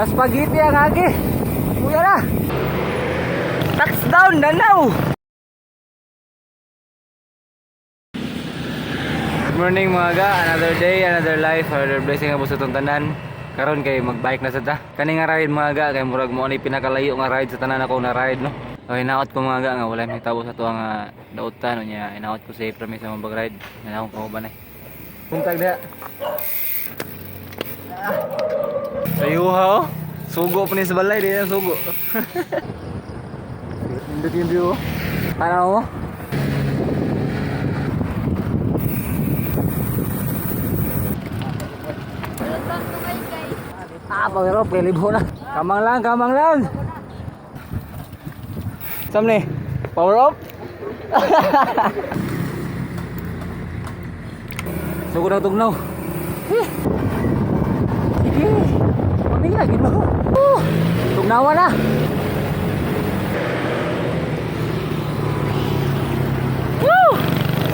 Spaghetti ang agi. Kuya na. Touchdown Danau. Good morning mga ga. Another day, another life, another blessing ang busutong tanan. Karon kay magbike na sa ta. Kani nga ride mga ga kay murag mo ni pinakalayo nga ride sa tanan ako na ride no. Okay, naot ko mga ga nga wala may tabo sa tuwa nga dautan nya. Inaot ko sa promise sa mag ride. Nga akong kauban ay. Puntag diha. Sayuha oh. Sugo pa ni sa balay, di na sugo. Hindi yung view. Ano mo? Pero pilibo na. Kamang lang, kamang lang. Sam ni, power up. Sugo na tugnaw. Sige. Mami lagi mo. Tugnawa na. Woo!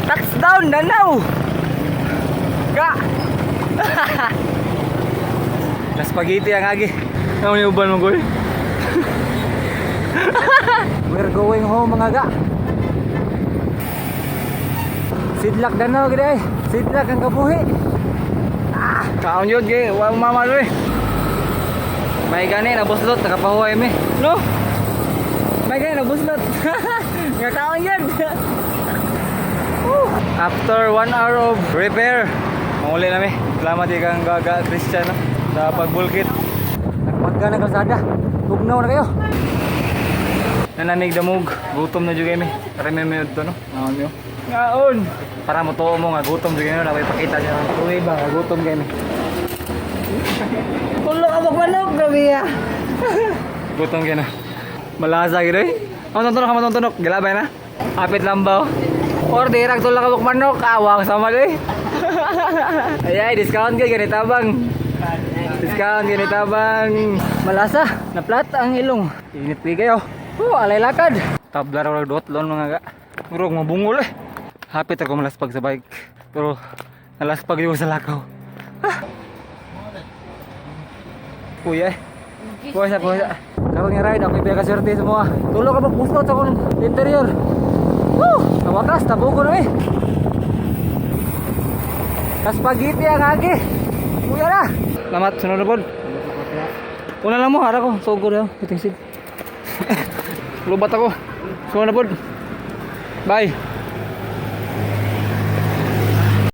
Touchdown Danau. Ga. Na spaghetti ang agi. Ano yung uban mo goy? We're going home mga ga. Sidlak Danau gid ay. Sidlak ang kabuhi. Kaon yun gay. Wa mama oi. May gani na buslot nakapahuway mi. No? May gani na buslot. Nga kaon yun. After 1 hour of repair, manguli na mi. Salamat ikang gaga Christian no? Sa pagbulkit. Nagpagka na kalsada. Tugnaw na kayo. Nananig damog. Gutom na juga mi. Para may mayod to no. Ngaon nyo. Ngaon. Para mo to mo nga gutom juga nyo. Napipakita siya. Tuwi ba nga gutom kayo mi. Tulog ako manok gabi ya. Gutom kayo na. Malasa gito eh. Matuntunok ka matuntunok. Gilabay na. Apit lambaw. Or dirag tulog ako manok. Awang sama doy. Ayay discount kayo ganit abang. Discount ganit abang. Malasa. Naplat ang ilong. Init pi kayo. Alay lakad. Tablar ako dotlon mga ga. Murog mabungol eh. Hapit ako malaspag sa bike. Pero nalaspag yung sa lakaw. Kuya eh. Kuya. Karong nga ride, ako ibigay kaswerte sa mga. Tulog ka magpuslot sa akong interior. Woo! Sa wakas, tabuko na eh. Spaghetti ang agi. Kuya na. Salamat, sunod na po. Una lang mo, hara ko. Sugo na. Piting sid. Lubat ako. Sunod na po. Bye.